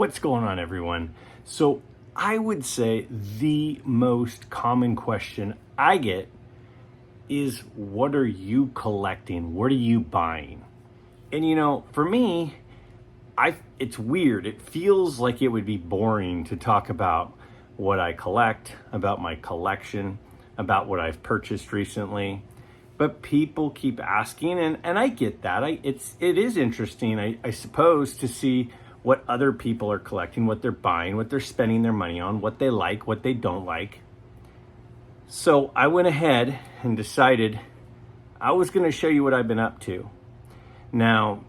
What's going on, everyone? So I would say the most common question I get is, what are you collecting? What are you buying? And for me, it's weird. It feels like it would be boring to talk about what I collect, about my collection, about what I've purchased recently. But people keep asking, and I get that. It is interesting, I suppose, to see what other people are collecting, what they're buying, what they're spending their money on, what they like, what they don't like. So I went ahead and decided I was going to show you what I've been up to. Now,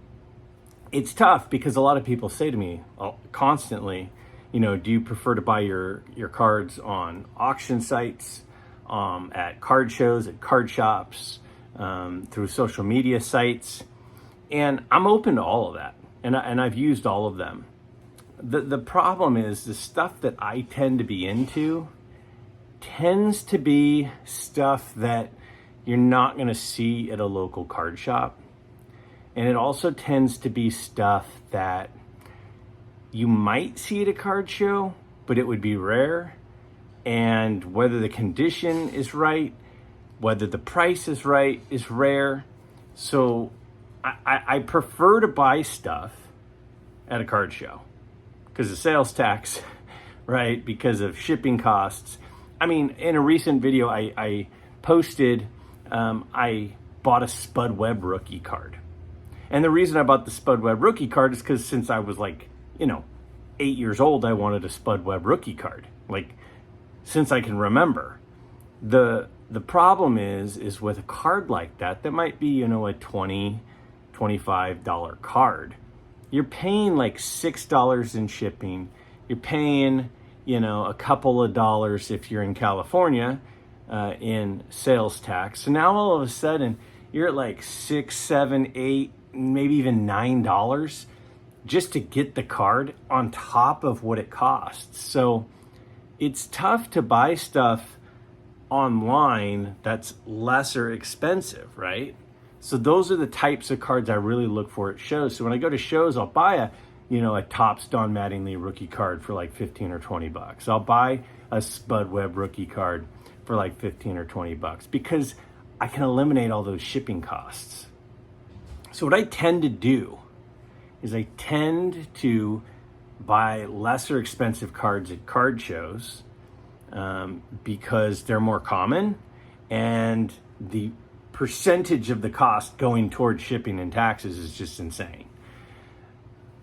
it's tough because a lot of people say to me constantly, do you prefer to buy your cards on auction sites, at card shows, at card shops, through social media sites? And I'm open to all of that. And I've used all of them. The problem is the stuff that I tend to be into tends to be stuff that you're not going to see at a local card shop. And it also tends to be stuff that you might see at a card show, but it would be rare. And whether the condition is right, whether the price is right, is rare. So I prefer to buy stuff at a card show because of sales tax, right? Because of shipping costs. I mean, in a recent video I posted, I bought a Spud Webb rookie card. And the reason I bought the Spud Webb rookie card is because since I was 8 years old, I wanted a Spud Webb rookie card. Since I can remember. The problem is with a card like that might be, a $20, $25 card. You're paying $6 in shipping. You're paying, a couple of dollars if you're in California in sales tax. So now all of a sudden you're at $6, $7, $8, maybe even $9 just to get the card on top of what it costs. So it's tough to buy stuff online that's lesser expensive, right? So those are the types of cards I really look for at shows. So when I go to shows, I'll buy a Topps Don Mattingly rookie card for $15 or $20. I'll buy a Spud Webb rookie card for $15 or $20 because I can eliminate all those shipping costs. So what I tend to do is I tend to buy lesser expensive cards at card shows because they're more common and the percentage of the cost going towards shipping and taxes is just insane.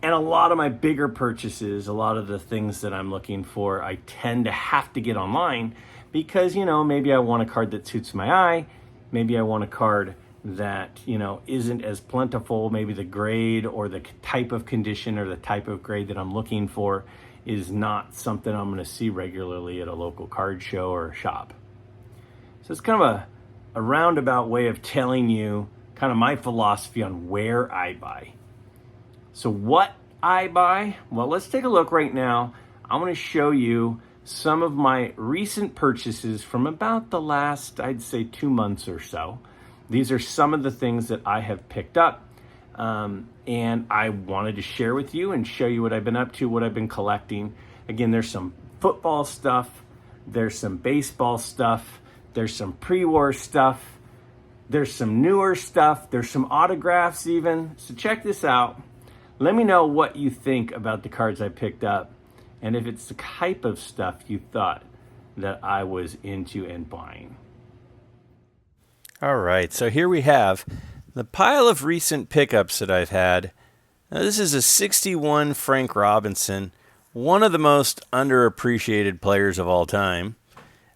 And a lot of my bigger purchases, a lot of the things that I'm looking for, I tend to have to get online because, maybe I want a card that suits my eye. Maybe I want a card that, isn't as plentiful. Maybe the grade or the type of condition or the type of grade that I'm looking for is not something I'm going to see regularly at a local card show or shop. So it's kind of a roundabout way of telling you kind of my philosophy on where I buy. So what I buy? Well, let's take a look right now. I'm going to show you some of my recent purchases from about the last, I'd say, 2 months or so. These are some of the things that I have picked up, and I wanted to share with you and show you what I've been up to, what I've been collecting. Again, there's some football stuff, there's some baseball stuff, there's some pre-war stuff, there's some newer stuff, there's some autographs even. So check this out. Let me know what you think about the cards I picked up and if it's the type of stuff you thought that I was into and buying. All right, so here we have the pile of recent pickups that I've had. Now, this is a 61 Frank Robinson, one of the most underappreciated players of all time.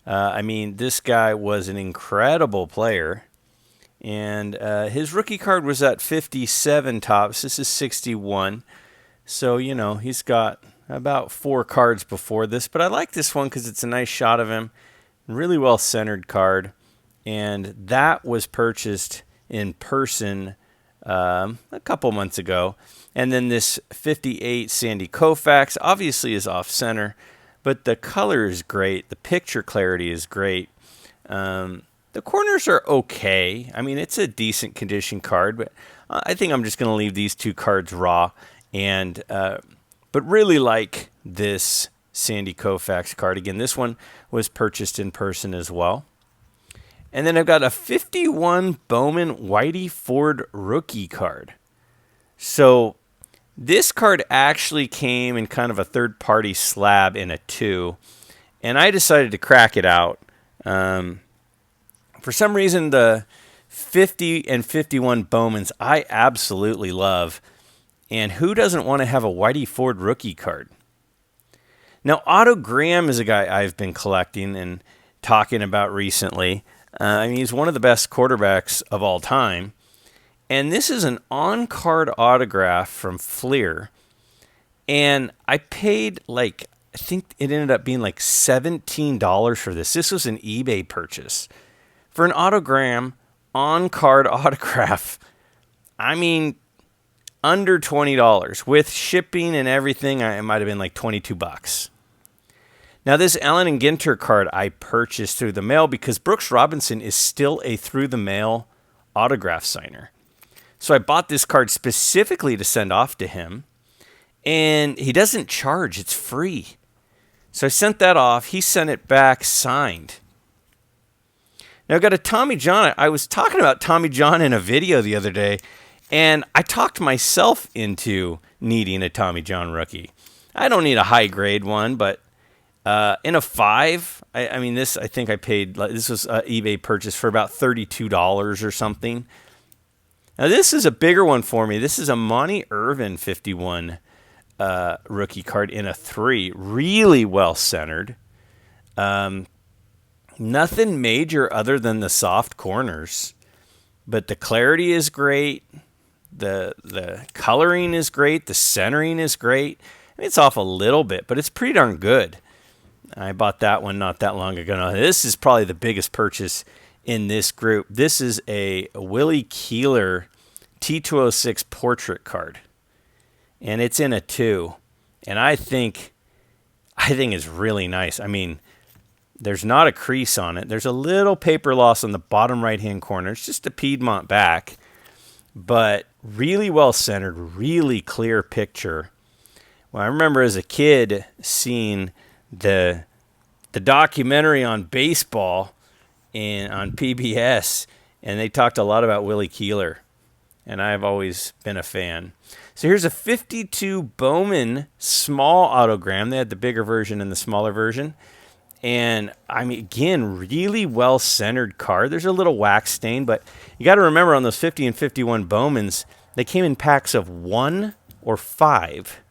This guy was an incredible player, and his rookie card was at 57 Topps. This is 61, so, he's got about 4 cards before this, but I like this one because it's a nice shot of him, really well-centered card. And that was purchased in person a couple months ago. And then this 58 Sandy Koufax obviously is off-center, but the color is great. The picture clarity is great. The corners are okay. It's a decent condition card, but I think I'm just going to leave these 2 cards raw. And but really like this Sandy Koufax card. Again, this one was purchased in person as well. And then I've got a 51 Bowman Whitey Ford rookie card. So this card actually came in kind of a third-party slab in a 2, and I decided to crack it out. For some reason, the 50 and 51 Bowmans I absolutely love. And who doesn't want to have a Whitey Ford rookie card? Now, Otto Graham is a guy I've been collecting and talking about recently. He's one of the best quarterbacks of all time. And this is an on-card autograph from Fleer. And I paid I think it ended up being like $17 for this. This was an eBay purchase. For an Otto Graham on-card autograph, under $20. With shipping and everything, it might have been like $22. Now, this Allen and Ginter card I purchased through the mail because Brooks Robinson is still a through-the-mail autograph signer. So I bought this card specifically to send off to him, and he doesn't charge. It's free. So I sent that off. He sent it back signed. Now, I've got a Tommy John. I was talking about Tommy John in a video the other day, and I talked myself into needing a Tommy John rookie. I don't need a high-grade one, but in a 5, this I think I paid, this was an eBay purchase for about $32 or something. Now, this is a bigger one for me. This is a Monty Irvin 51 rookie card in a 3. Really well-centered. Nothing major other than the soft corners. But the clarity is great. The coloring is great. The centering is great. It's off a little bit, but it's pretty darn good. I bought that one not that long ago. Now, this is probably the biggest purchase in this group. This is a Willie Keeler T206 portrait card. And it's in a 2. And I think it's really nice. There's not a crease on it. There's a little paper loss on the bottom right-hand corner. It's just a Piedmont back. But really well-centered, really clear picture. Well, I remember as a kid seeing the documentary on baseball on PBS, and they talked a lot about Willie Keeler, and I've always been a fan. So here's a 52 Bowman small autogram. They had the bigger version and the smaller version. And, again, really well-centered card. There's a little wax stain, but you got to remember on those 50 and 51 Bowmans, they came in packs of 1 or 5.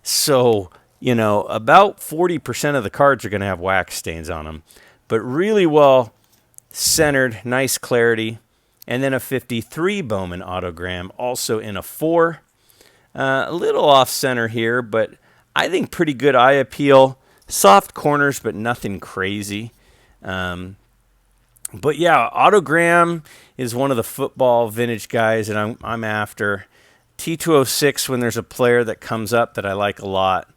So, about 40% of the cards are going to have wax stains on them. But really well-centered, nice clarity. And then a 53 Bowman autogram, also in a 4. A little off-center here, but I think pretty good eye appeal. Soft corners, but nothing crazy. But yeah, Otto Graham is one of the football vintage guys that I'm after. T206 when there's a player that comes up that I like a lot.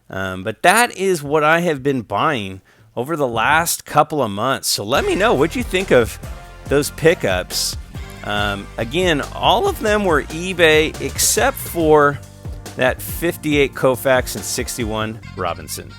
But that is what I have been buying over the last couple of months. So let me know what you think of those pickups. Again, all of them were eBay except for that 58 Koufax and 61 Robinson.